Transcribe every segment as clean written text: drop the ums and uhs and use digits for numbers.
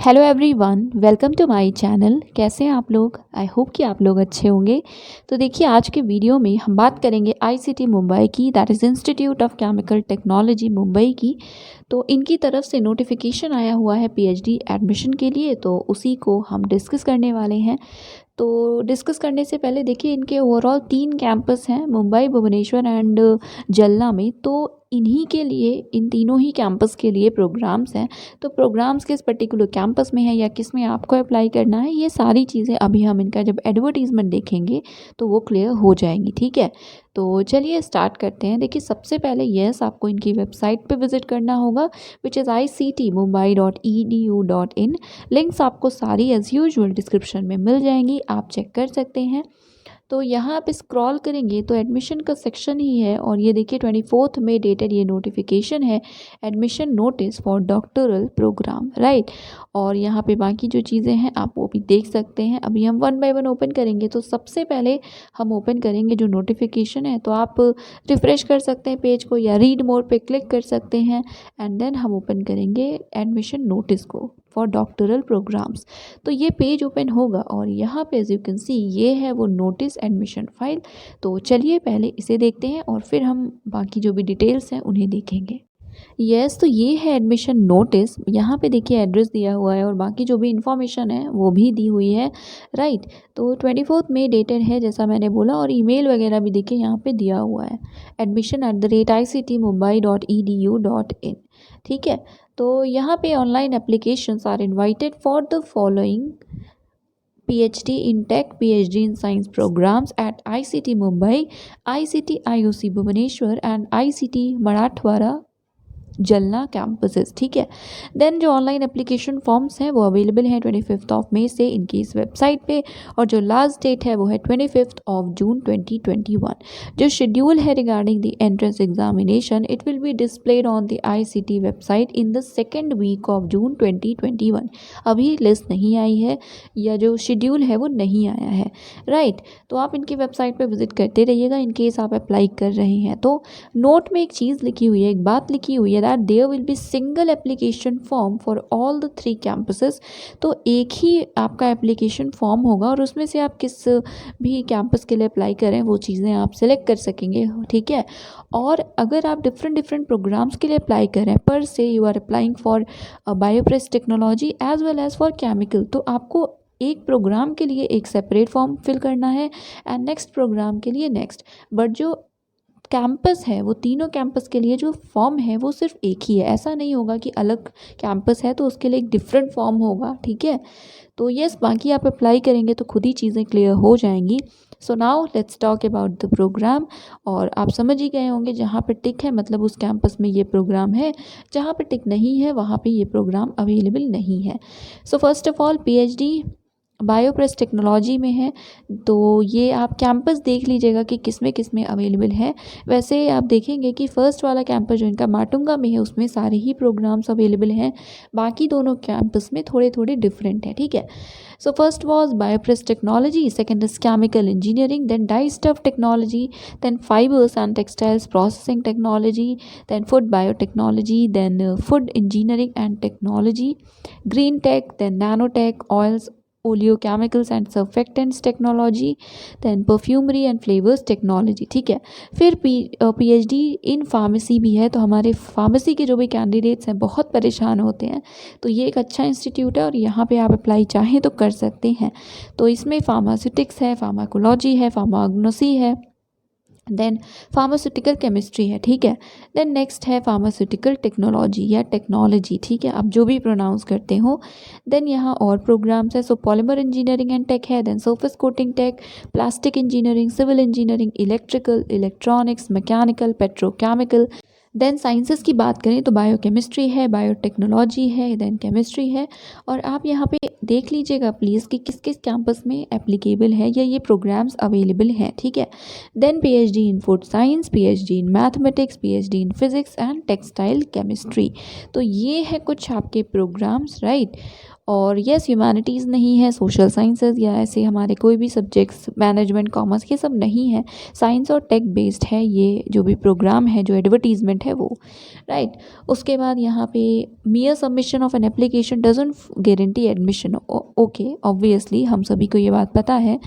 Hello everyone, welcome to my channel. कैसे हैं आप लोग? आई होप कि आप लोग अच्छे होंगे। तो देखिए, आज के वीडियो में हम बात करेंगे आईसीटी मुंबई की, that is institute of chemical technology Mumbai की। तो इनकी तरफ से नोटिफिकेशन आया हुआ है पीएचडी एडमिशन के लिए, तो उसी को हम डिस्कस करने वाले हैं। तो डिस्कस करने से पहले देखिए, इनके ओवरऑल 3 कैंपस हैं, मुंबई, भुवनेश्वर एंड जलना में। तो इन्हीं के लिए, इन तीनों ही कैंपस के लिए प्रोग्राम्स हैं। तो प्रोग्राम्स किस पर्टिकुलर कैंपस में है या किस में आपको अप्लाई करना है, ये सारी चीज़ें अभी हम इनका जब एडवर्टीज़मेंट देखेंगे तो वो क्लियर हो जाएंगी। ठीक है, तो चलिए स्टार्ट करते हैं। देखिए, सबसे पहले आपको इनकी वेबसाइट पे विजिट करना होगा, विच इज़ ICTmumbai.edu.in। लिंक्स आपको सारी एज यूजुअल डिस्क्रिप्शन में मिल जाएंगी, आप चेक कर सकते हैं। तो यहाँ आप स्क्रॉल करेंगे तो एडमिशन का सेक्शन ही है, और ये देखिए 24 में डेटेड ये नोटिफिकेशन है, admission notice for doctoral programme, right. और यहाँ पे बाकी जो चीज़ें हैं आप वो भी देख सकते हैं। अभी हम वन बाय वन ओपन करेंगे। तो सबसे पहले हम ओपन करेंगे जो नोटिफिकेशन है, तो आप रिफ़्रेश कर सकते हैं पेज को या रीड मोर पे क्लिक कर सकते हैं, एंड देन हम ओपन करेंगे एडमिशन नोटिस को फॉर डॉक्टरल प्रोग्राम्स। तो ये पेज ओपन होगा और यहाँ पे एज यू कैन सी ये है वो नोटिस एडमिशन फाइल। तो चलिए पहले इसे देखते हैं और फिर हम बाकी जो भी डिटेल्स हैं उन्हें देखेंगे। तो ये है एडमिशन नोटिस। यहाँ पे देखिए एड्रेस दिया हुआ है और बाकी जो भी इंफॉर्मेशन है वो भी दी हुई है, राइट। तो 24 में डेटेड है जैसा मैंने बोला, और ईमेल वगैरह भी देखिए यहाँ पे दिया हुआ है, admission@ictmumbai.edu.in। ठीक है, तो यहाँ पे online applications are invited for the following PhD in Tech, PhD in Science programs at ICT Mumbai, ICT IOC Bhubaneswar and ICT Marathwada जलना कैंपसेस। ठीक है, देन जो ऑनलाइन एप्लीकेशन फॉर्म्स हैं वो अवेलेबल हैं 25 मई से इनकी इस वेबसाइट पे, और जो लास्ट डेट है वो है 25 जून 2021। जो शेड्यूल है regarding the entrance examination, it will be displayed on the ICT website in the second week of June 2021। अभी लिस्ट नहीं आई है या जो शेड्यूल है वो नहीं आया है, राइट। तो आप इनकी वेबसाइट पर विजिट करते रहिएगा इन केस आप अप्लाई कर रहे हैं। तो नोट में एक चीज़ लिखी हुई है, एक बात लिखी हुई है, that there will be single application form for all the 3 campuses. तो एक ही आपका एप्लीकेशन फॉर्म होगा और उसमें से आप किस भी कैंपस के लिए अप्लाई करें वो चीज़ें आप सेलेक्ट कर सकेंगे। ठीक है, और अगर आप डिफरेंट डिफरेंट प्रोग्राम्स के लिए अप्लाई करें, पर से you are applying for bioprocess technology as well as for chemical, तो आपको एक प्रोग्राम के लिए एक सेपरेट फॉर्म फिल करना है एंड नेक्स्ट प्रोग्राम के लिए नेक्स्ट। बट जो कैंपस है, वो तीनों कैंपस के लिए जो फॉर्म है वो सिर्फ एक ही है। ऐसा नहीं होगा कि अलग कैंपस है तो उसके लिए एक डिफरेंट फॉर्म होगा। ठीक है, तो बाकी आप अप्लाई करेंगे तो खुद ही चीज़ें क्लियर हो जाएंगी। So now let's talk about the programme. और आप समझ ही गए होंगे, जहाँ पे टिक है मतलब उस कैंपस में ये प्रोग्राम है, जहाँ पे टिक नहीं है वहाँ पे ये प्रोग्राम अवेलेबल नहीं है। So first of all PhD bioprocess technology में है, तो ये आप कैंपस देख लीजिएगा कि किस में अवेलेबल है। वैसे आप देखेंगे कि फर्स्ट वाला कैंपस जो इनका माटुंगा में है उसमें सारे ही प्रोग्राम्स अवेलेबल हैं, बाकी दोनों कैंपस में थोड़े थोड़े डिफरेंट है। ठीक है, so first was bioprocess technology, second is chemical engineering, then dye stuff technology, then fibres and textiles processing technology, then food biotechnology, then food engineering and technology, green tech, then nano tech, oils, oleochemicals and surfactants technology, then perfumery and flavors technology। ठीक है, फिर PhD in pharmacy भी है। तो हमारे pharmacy के जो भी कैंडिडेट्स हैं बहुत परेशान होते हैं, तो ये एक अच्छा इंस्टीट्यूट है और यहाँ पे आप अप्लाई चाहें तो कर सकते हैं। तो इसमें फार्मास्यूटिक्स है, फार्माकोलॉजी है, फार्माग्नोसी है, देन फार्मास्यूटिकल केमिस्ट्री है। ठीक है, देन नेक्स्ट है फार्मास्यूटिकल टेक्नोलॉजी या टेक्नोलॉजी। ठीक है, आप जो भी प्रोनाउंस करते हो। देन यहाँ और प्रोग्राम्स है, so polymer engineering and tech है, then surface coating tech, plastic engineering, civil engineering, electrical, electronics, mechanical, petrochemical. Then sciences की बात करें तो बायोकेमिस्ट्री है, बायोटेक्नोलॉजी है, देन केमिस्ट्री है। और आप यहाँ पे देख लीजिएगा प्लीज़ कि किस किस कैंपस में एप्लीकेबल है या ये प्रोग्राम्स अवेलेबल हैं। ठीक है, then PhD in food science, PhD in mathematics, PhD in physics and textile chemistry. तो ये है कुछ आपके प्रोग्राम्स, राइट। और येस ह्यूमैनिटीज़ नहीं है, सोशल साइंसेज या ऐसे हमारे कोई भी सब्जेक्ट्स, मैनेजमेंट, कॉमर्स, ये सब नहीं है। साइंस और टेक बेस्ड है ये जो भी प्रोग्राम है, जो एडवर्टीजमेंट है वो, राइट। उसके बाद यहाँ पे मियर submission of an application doesn't guarantee admission. Okay, obviously हम सभी को ये बात पता है।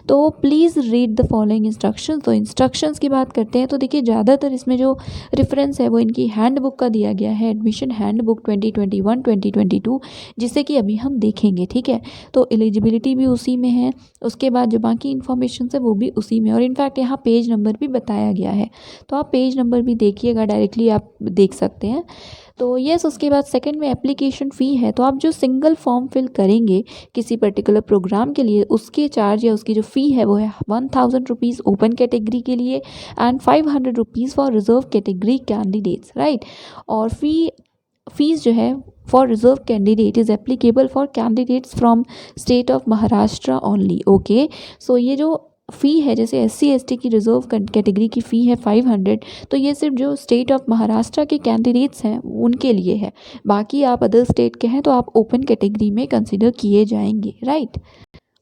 तो please read the following instructions. तो इंस्ट्रक्शंस की बात करते हैं तो देखिए ज़्यादातर इसमें जो रेफरेंस है वो इनकी हैंडबुक का दिया गया है, एडमिशन हैंडबुक 2021-2022, जिसे कि अभी हम देखेंगे, ठीक है। तो एलिजिबिलिटी भी उसी में है, उसके बाद जो बाकी इन्फॉर्मेशन है वो भी उसी में, और इनफैक्ट यहाँ पेज नंबर भी बताया गया है, तो आप पेज नंबर भी देखिएगा, डायरेक्टली आप देख सकते हैं। तो यस, उसके बाद सेकंड में एप्लीकेशन फ़ी है। तो आप जो सिंगल फॉर्म फिल करेंगे किसी पर्टिकुलर प्रोग्राम के लिए, उसके चार्ज या उसकी जो फ़ी है वो है 1000 रुपीज़ ओपन कैटेगरी के लिए and 500 rupees for reserve category candidates, right. और फीस जो है for reserve candidate is applicable for candidates from state of Maharashtra only. Okay, so ये जो फ़ी है, जैसे SC ST की रिजर्व कैटेगरी की फ़ी है 500, तो ये सिर्फ जो स्टेट ऑफ महाराष्ट्र के कैंडिडेट्स हैं उनके लिए है। बाकी आप अदर स्टेट के हैं तो आप ओपन कैटेगरी में कंसिडर किए जाएंगे, राइट।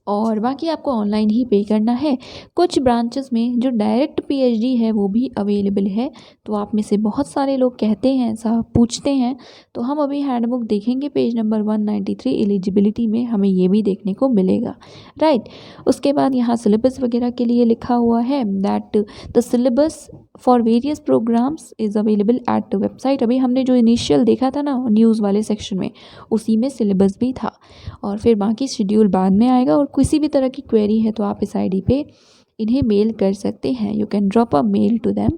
और बाकी आपको ऑनलाइन ही पे करना है। कुछ ब्रांचेस में जो डायरेक्ट PhD है वो भी अवेलेबल है। तो आप में से बहुत सारे लोग कहते हैं, ऐसा पूछते हैं, तो हम अभी हैंडबुक देखेंगे पेज नंबर 193 एलिजिबिलिटी में हमें ये भी देखने को मिलेगा, राइट। उसके बाद यहाँ सिलेबस वगैरह के लिए लिखा हुआ है that the syllabus for various programmes is available at website. अभी हमने जो इनिशियल देखा था ना न्यूज़ वाले सेक्शन में, उसी में सिलेबस भी था, और फिर बाकी शेड्यूल बाद में आएगा। और किसी भी तरह की क्वेरी है तो आप इस ID पे इन्हें मेल कर सकते हैं। You can drop a mail to them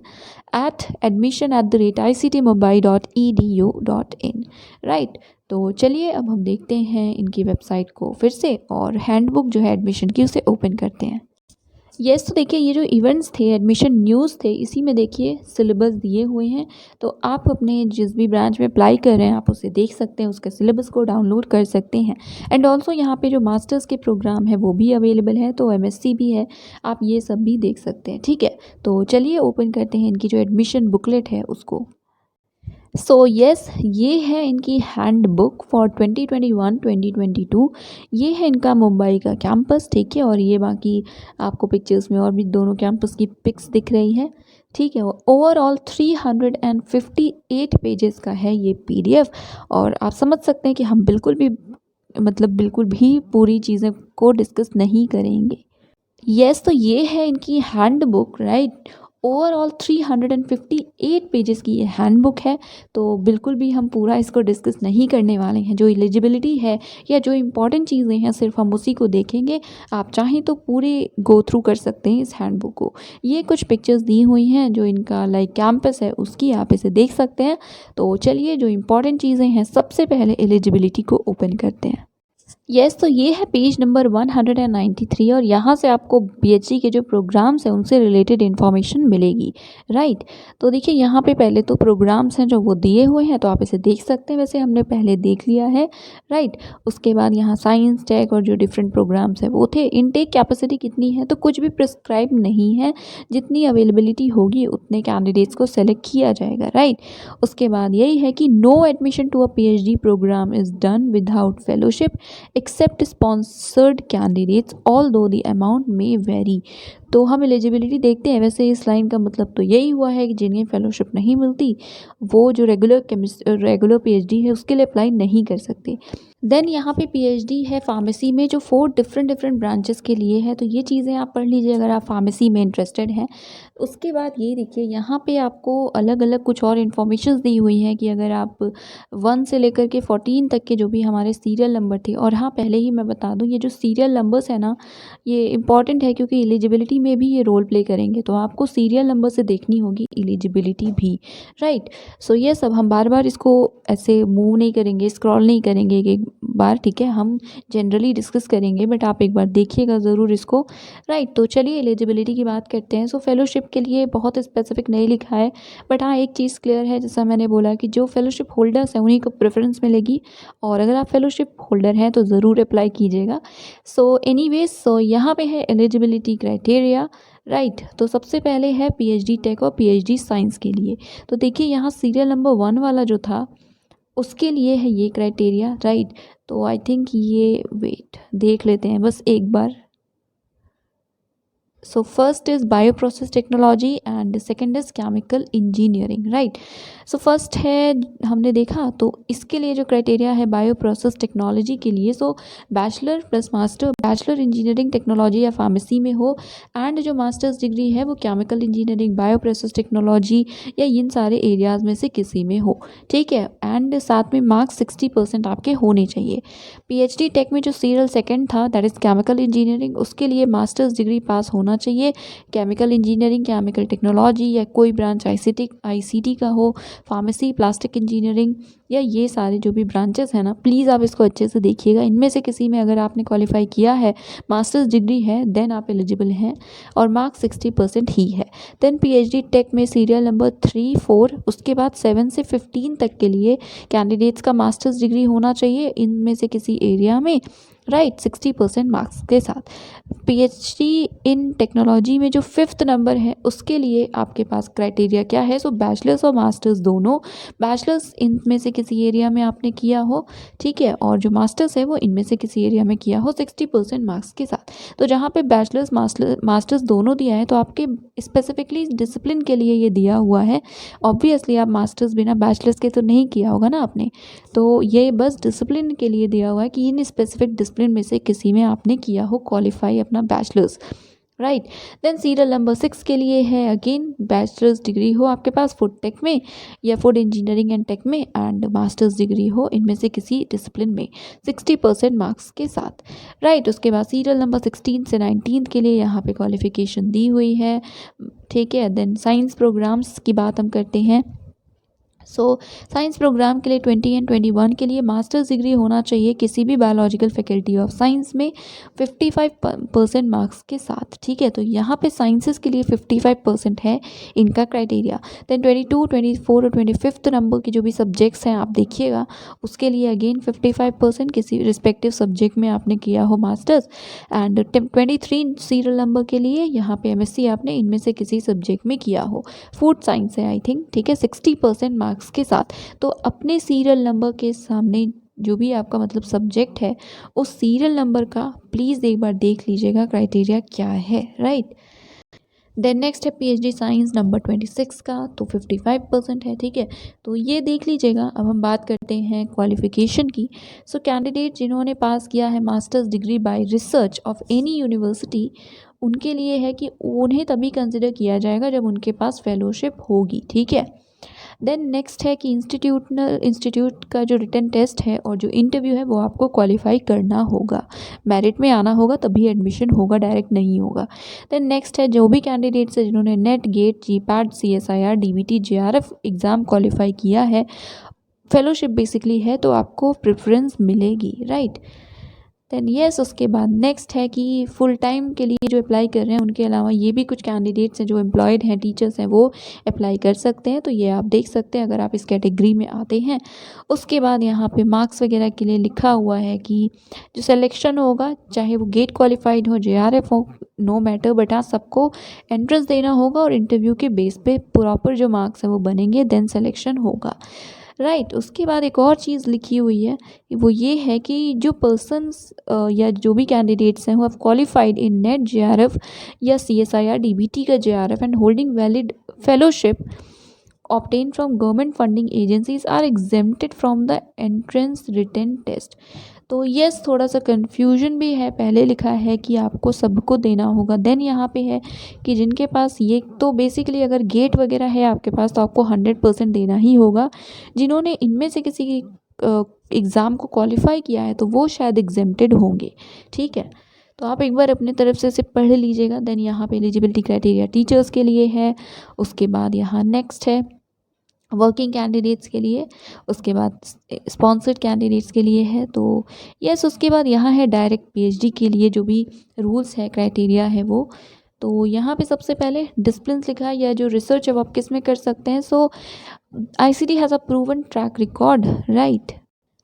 at admission@ictmobile.edu.in, right. तो चलिए अब हम देखते हैं इनकी वेबसाइट को फिर से, और हैंडबुक जो है एडमिशन की उसे ओपन करते हैं। यस, तो देखिए ये जो इवेंट्स थे, एडमिशन न्यूज़ थे, इसी में देखिए सिलेबस दिए हुए हैं। तो आप अपने जिस भी ब्रांच में अप्लाई कर रहे हैं आप उसे देख सकते हैं, उसके सिलेबस को डाउनलोड कर सकते हैं। एंड ऑल्सो यहाँ पे जो मास्टर्स के प्रोग्राम है वो भी अवेलेबल है, तो MSc भी है, आप ये सब भी देख सकते हैं, ठीक है। तो चलिए ओपन करते हैं इनकी जो एडमिशन बुकलेट है उसको। सो यस, ये है इनकी हैंडबुक फॉर 2021-2022। ये है इनका मुंबई का कैंपस, ठीक है। और ये बाकी आपको पिक्चर्स में और भी दोनों कैंपस की पिक्स दिख रही हैं, ठीक है। ओवरऑल 358 पेजेस का है ये PDF। और आप समझ सकते हैं कि हम बिल्कुल भी पूरी चीज़ें को डिस्कस नहीं करेंगे। यस, तो ये है इनकी हैंडबुक, राइट। ओवरऑल 358 पेजेस की ये हैंडबुक है। तो बिल्कुल भी हम पूरा इसको डिस्कस नहीं करने वाले हैं। जो एलिजिबिलिटी है या जो इम्पॉर्टेंट चीज़ें हैं सिर्फ हम उसी को देखेंगे। आप चाहें तो पूरे गो थ्रू कर सकते हैं इस हैंडबुक को। ये कुछ पिक्चर्स दी हुई हैं जो इनका कैंपस है उसकी, आप इसे देख सकते हैं। तो चलिए जो इम्पॉर्टेंट चीज़ें हैं, सबसे पहले एलिजिबिलिटी को ओपन करते हैं। यस, तो ये है पेज नंबर 193, और यहाँ से आपको PhD के जो प्रोग्राम्स हैं उनसे रिलेटेड इन्फॉर्मेशन मिलेगी, राइट। तो देखिए यहाँ पे पहले तो प्रोग्राम्स हैं जो वो दिए हुए हैं, तो आप इसे देख सकते हैं, वैसे हमने पहले देख लिया है, राइट। उसके बाद यहाँ साइंस, टेक और जो डिफरेंट प्रोग्राम्स हैं वो थे। इनटेक कैपेसिटी कितनी है, तो कुछ भी प्रिस्क्राइब नहीं है, जितनी अवेलेबिलिटी होगी उतने कैंडिडेट्स को सेलेक्ट किया जाएगा, राइट। उसके बाद यही है कि no admission to a PhD programme is done without fellowship except sponsored candidates although the amount may vary। तो हम एलिजिबिलिटी देखते हैं। वैसे इस लाइन का मतलब तो यही हुआ है कि जिन्हें फेलोशिप नहीं मिलती वो जो रेगुलर PhD है उसके लिए अप्लाई नहीं कर सकते। देन यहाँ पे PhD है फार्मेसी में, जो 4 डिफरेंट ब्रांचेस के लिए है। तो ये चीज़ें आप पढ़ लीजिए अगर आप फार्मेसी में इंटरेस्टेड हैं। उसके बाद ये देखिए यहाँ पे आपको अलग अलग कुछ और इन्फॉर्मेशन दी हुई है कि अगर आप 1 से लेकर के 14 तक के जो भी हमारे सीरियल नंबर थे, और हाँ पहले ही मैं बता दूँ ये जो सीरियल नंबर्स है ना ये इंपॉर्टेंट है क्योंकि एलिजिबिलिटी में भी ये रोल प्ले करेंगे। तो आपको सीरियल नंबर से देखनी होगी एलिजिबिलिटी भी, राइट। सो ये सब हम बार बार इसको ऐसे मूव नहीं करेंगे, स्क्रॉल नहीं करेंगे एक बार, ठीक है। हम जनरली डिस्कस करेंगे, बट आप एक बार देखिएगा ज़रूर इसको, राइट। तो चलिए एलिजिबिलिटी की बात करते हैं। सो फेलोशिप के लिए बहुत स्पेसिफिक नहीं लिखा है, बट हाँ एक चीज़ क्लियर है, जैसा मैंने बोला कि जो फेलोशिप होल्डर्स हैं उन्हीं को प्रेफरेंस मिलेगी, और अगर आप फेलोशिप होल्डर हैं तो ज़रूर अप्लाई कीजिएगा। सो एनीवेज, सो यहाँ पे है एलिजिबिलिटी क्राइटेरिया, राइट। तो सबसे पहले है PhD टेक और PhD साइंस के लिए। तो देखिए यहाँ सीरियल नंबर 1 वाला जो था उसके लिए है ये क्राइटेरिया, राइट। तो आई थिंक ये वेट देख लेते हैं बस एक बार. So first is bioprocess technology and second is chemical engineering, right? So first है, हमने देखा तो इसके लिए जो क्राइटेरिया है बायोप्रोसेस टेक्नोलॉजी के लिए, so bachelor plus master, bachelor engineering technology या फार्मेसी में हो, एंड जो मास्टर्स डिग्री है वो केमिकल इंजीनियरिंग, बायोप्रोसेस टेक्नोलॉजी या इन सारे एरियाज़ में से किसी में हो, ठीक है. एंड साथ में मार्क्स 60% आपके होने चाहिए. पीएचडी टेक में जो सीरियल सेकंड था दैट इज़ केमिकल इंजीनियरिंग, उसके लिए मास्टर्स डिग्री पास होना चाहिए. केमिकल इंजीनियरिंग, केमिकल टेक्नोलॉजी या कोई ब्रांच आईसीटी का हो, फार्मेसी, प्लास्टिक इंजीनियरिंग या ये सारे जो भी ब्रांचेस हैं ना, प्लीज़ आप इसको अच्छे से देखिएगा. इनमें से किसी में अगर आपने क्वालिफाई किया है, मास्टर्स डिग्री है, देन आप एलिजिबल हैं और मार्क्स 60% ही है. देन पीएचडी टेक में सीरियल नंबर 3, 4, उसके बाद 7 से 15 तक के लिए कैंडिडेट्स का मास्टर्स डिग्री होना चाहिए इनमें से किसी एरिया में, राइट, 60% मार्क्स के साथ. पीएचडी इन टेक्नोलॉजी में जो 5th नंबर है उसके लिए आपके पास क्राइटेरिया क्या है, सो बैचलर्स और मास्टर्स दोनों, बैचलर्स इनमें से किसी एरिया में आपने किया हो, ठीक है, और जो मास्टर्स है वो इनमें से किसी एरिया में किया हो 60% मार्क्स के साथ. तो जहाँ पे बैचलर्स मास्टर्स दोनों दिया है तो आपके स्पेसिफिकली डिसिप्लिन के लिए ये दिया हुआ है. ऑब्वियसली आप मास्टर्स बिना बैचलर्स के तो नहीं किया होगा ना आपने, तो ये बस डिसिप्लिन के लिए दिया हुआ है कि इन स्पेसिफिक डिसिप्लिन में से किसी में आपने किया हो क्वालिफाई अपना bachelor's, right. Then serial number 6 के लिए है अगेन बैचलर्स डिग्री हो आपके पास फूड टेक में या फूड इंजीनियरिंग एंड टेक में, एंड मास्टर्स डिग्री हो इनमें से किसी डिसिप्लिन में 60% मार्क्स के साथ, राइट. उसके बाद सीरियल नंबर 16 से 19 के लिए यहाँ पे क्वालिफिकेशन दी हुई है, ठीक है. देन साइंस प्रोग्राम्स की बात हम करते हैं. सो साइंस प्रोग्राम के लिए 20 एंड 21 के लिए मास्टर्स डिग्री होना चाहिए किसी भी बायोलॉजिकल फैकल्टी ऑफ साइंस में 55% मार्क्स के साथ, ठीक है. तो यहाँ पे साइंसेस के लिए 55% है इनका क्राइटेरिया. देन 22, 24 और 25 नंबर के जो भी सब्जेक्ट्स हैं आप देखिएगा, उसके लिए अगेन 55% किसी रिस्पेक्टिव सब्जेक्ट में आपने किया हो मास्टर्स. एंड 23 सीरियल नंबर के लिए यहाँ पे एमएससी आपने इनमें से किसी सब्जेक्ट में किया हो, फूड साइंस है आई थिंक, ठीक है, 60% मार्क्स के साथ. तो अपने सीरियल नंबर के सामने जो भी आपका मतलब सब्जेक्ट है उस सीरियल नंबर का प्लीज़ एक बार देख लीजिएगा क्राइटेरिया क्या है, राइट. देन नेक्स्ट है पीएचडी साइंस नंबर 26 का, तो 55% है, ठीक है. तो ये देख लीजिएगा. अब हम बात करते हैं क्वालिफिकेशन की. सो कैंडिडेट जिन्होंने पास किया है masters degree by research of any university, उनके लिए है कि उन्हें तभी कंसिडर किया जाएगा जब उनके पास फेलोशिप होगी, ठीक है. देन नेक्स्ट है कि इंस्टीट्यूट का जो रिटन टेस्ट है और जो इंटरव्यू है वो आपको क्वालिफाई करना होगा, मेरिट में आना होगा तभी एडमिशन होगा, डायरेक्ट नहीं होगा. देन नेक्स्ट है जो भी कैंडिडेट्स है जिन्होंने NET, GATE, GPAT, CSIR, DBT, JRF exam qualify किया है, फेलोशिप बेसिकली है, तो आपको प्रेफरेंस मिलेगी, राइट. देन येस, उसके बाद नेक्स्ट है कि फुल टाइम के लिए जो अप्लाई कर रहे हैं उनके अलावा ये भी कुछ कैंडिडेट्स हैं जो एम्प्लॉयड हैं, टीचर्स हैं, वो अप्लाई कर सकते हैं. तो ये आप देख सकते हैं अगर आप इस कैटेगरी में आते हैं. उसके बाद यहाँ पे मार्क्स वगैरह के लिए लिखा हुआ है कि जो सिलेक्शन होगा चाहे वो गेट क्वालिफाइड हो, जेआरएफ हो, नो मैटर, बट हाँ सबको एंट्रेंस देना होगा और इंटरव्यू के बेस पे प्रॉपर जो मार्क्स हैं वो बनेंगे, देन सिलेक्शन होगा, राइट. उसके बाद एक और चीज़ लिखी हुई है, वो ये है कि जो पर्सन्स या जो भी कैंडिडेट्स हैं वो have qualified in net, JRF या सीएसआईआर, डीबीटी का JRF and holding valid fellowship obtained from government funding agencies are exempted from the entrance written test. तो यस, थोड़ा सा कन्फ्यूजन भी है, पहले लिखा है कि आपको सबको देना होगा, देन यहाँ पे है कि जिनके पास ये, तो बेसिकली अगर गेट वगैरह है आपके पास तो आपको 100% देना ही होगा. जिन्होंने इनमें से किसी एग्ज़ाम को क्वालिफाई किया है तो वो शायद एग्जेम्प्टेड होंगे, ठीक है. तो आप एक बार अपने तरफ से इसे पढ़ लीजिएगा. देन यहाँ पे एलिजिबिलिटी क्राइटेरिया टीचर्स के लिए है. उसके बाद यहाँ नेक्स्ट है वर्किंग कैंडिडेट्स के लिए. उसके बाद स्पॉन्सर्ड कैंडिडेट्स के लिए है. तो यस, उसके बाद यहाँ है डायरेक्ट पीएचडी के लिए जो भी रूल्स है, क्राइटेरिया है वो. तो यहाँ पे सबसे पहले डिसिप्लिन लिखा है या जो रिसर्च है वो आप किस में कर सकते हैं. So ICT has a proven track record, right.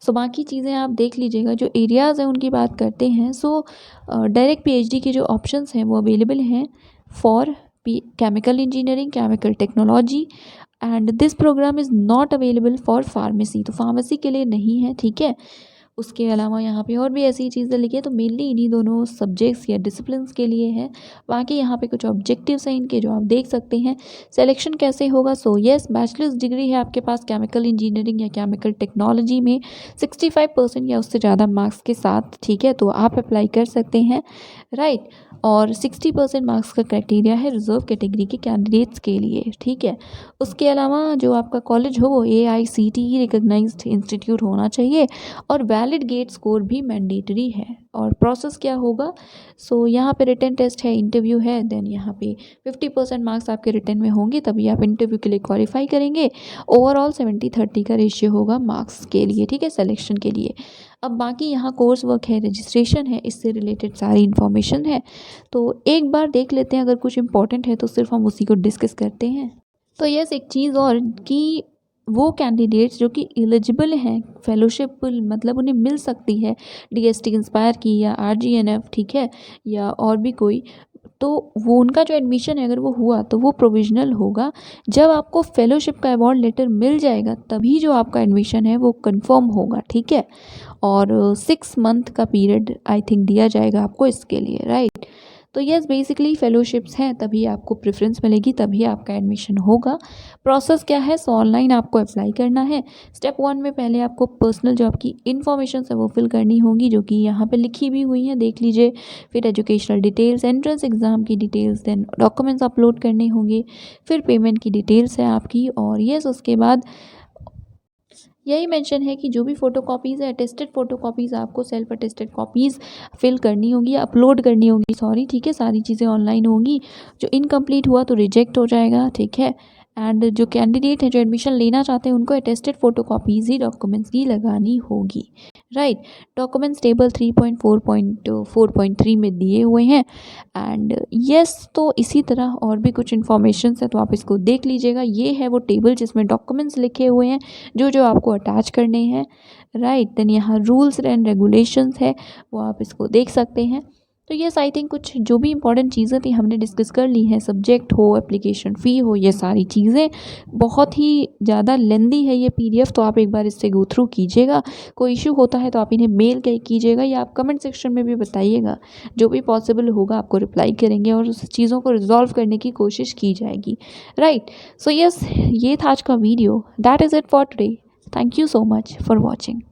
So बाकी चीज़ें आप देख लीजिएगा. जो एरियाज़ हैं उनकी बात करते हैं. सो डायरेक्ट पीएचडी के जो ऑप्शंस हैं वो अवेलेबल हैं for chemical engineering, chemical technology, and this programme is not available for pharmacy. तो फार्मेसी के लिए नहीं है, ठीक है. उसके अलावा यहाँ पे और भी ऐसी चीज़ें लिखी है, तो मेनली इन्हीं दोनों सब्जेक्ट्स या डिसिप्लिन्स के लिए है। बाकी यहाँ पे कुछ ऑब्जेक्टिव्स हैं इनके जो आप देख सकते हैं। सिलेक्शन कैसे होगा? सो येस, बैचलर्स डिग्री है आपके पास केमिकल इंजीनियरिंग या केमिकल टेक्नोलॉजी में 65% या उससे ज़्यादा मार्क्स के साथ, ठीक है, तो आप अप्लाई कर सकते हैं, राइट। और 60% मार्क्स का क्राइटेरिया है रिजर्व कैटेगरी के कैंडिडेट्स के लिए, ठीक है। उसके अलावा जो आपका कॉलेज हो वो AICTE रिकॉग्नाइज्ड इंस्टीट्यूट होना चाहिए और वैलिड गेट स्कोर भी मैंडेटरी है। और प्रोसेस क्या होगा? सो यहाँ पे रिटन टेस्ट है, इंटरव्यू है, देन यहाँ पे 50% मार्क्स आपके रिटन में होंगे तभी आप इंटरव्यू के लिए क्वालिफाई करेंगे। ओवरऑल 70-30 का रेशियो होगा मार्क्स के लिए, ठीक है, सिलेक्शन के लिए। अब बाकी यहाँ कोर्स वर्क है, रजिस्ट्रेशन है, इससे रिलेटेड सारी इन्फॉर्मेशन है, तो एक बार देख लेते हैं। अगर कुछ इंपॉर्टेंट है तो सिर्फ हम उसी को डिस्कस करते हैं। तो यस, एक चीज़ और कि वो कैंडिडेट्स जो कि एलिजिबल हैं फेलोशिप, मतलब उन्हें मिल सकती है DST इंस्पायर की या RGNF, ठीक है, या और भी कोई, तो वो उनका जो एडमिशन है अगर वो हुआ तो वो प्रोविजनल होगा। जब आपको फेलोशिप का अवार्ड लेटर मिल जाएगा तभी जो आपका एडमिशन है वो कंफर्म होगा, ठीक है। और 6 मंथ का पीरियड आई थिंक दिया जाएगा आपको इसके लिए, राइट। तो यस, बेसिकली फेलोशिप्स हैं तभी आपको प्रेफरेंस मिलेगी, तभी आपका एडमिशन होगा। प्रोसेस क्या है? सो ऑनलाइन आपको अप्लाई करना है। स्टेप 1 में पहले आपको पर्सनल जो आपकी इन्फॉर्मेशन है वो फिल करनी होगी, जो कि यहाँ पे लिखी भी हुई हैं, देख लीजिए। फिर एजुकेशनल डिटेल्स, एंट्रेंस एग्ज़ाम की डिटेल्स, देन डॉक्यूमेंट्स अपलोड करने होंगे, फिर पेमेंट की डिटेल्स है आपकी। और यस, उसके बाद यही मेंशन है कि जो भी फ़ोटोकॉपीज़ है, अटेस्टेड फ़ोटोकॉपीज़ आपको सेल्फ अटेस्टेड कॉपीज़ फिल करनी होगी या अपलोड करनी होगी, सॉरी, ठीक है। सारी चीज़ें ऑनलाइन होंगी। जो इनकम्प्लीट हुआ तो रिजेक्ट हो जाएगा, ठीक है। एंड जो कैंडिडेट है जो एडमिशन लेना चाहते हैं उनको अटेस्टेड फ़ोटोकॉपीज़ ही डॉक्यूमेंट्स की लगानी होगी, राइट। डॉक्यूमेंट्स टेबल 3.4.3 में दिए हुए हैं। एंड यस, तो इसी तरह और भी कुछ इन्फॉर्मेशन है तो आप इसको देख लीजिएगा। ये है वो टेबल जिसमें डॉक्यूमेंट्स लिखे हुए हैं जो जो आपको अटैच करने हैं, राइट। देन यहाँ रूल्स एंड रेगुलेशंस है, वो आप इसको देख सकते हैं। तो यस, आई थिंक कुछ जो भी इंपॉर्टेंट चीज़ें थी हमने डिस्कस कर ली हैं। सब्जेक्ट हो, एप्लीकेशन फ़ी हो, ये सारी चीज़ें। बहुत ही ज़्यादा लेंदी है ये PDF, तो आप एक बार इससे गो थ्रू कीजिएगा। कोई इशू होता है तो आप इन्हें मेल कीजिएगा या आप कमेंट सेक्शन में भी बताइएगा। जो भी पॉसिबल होगा आपको रिप्लाई करेंगे और उस चीज़ों को रिजॉल्व करने की कोशिश की जाएगी, राइट। सो यस, ये था आज का video. That is it for today. Thank you so much for watching.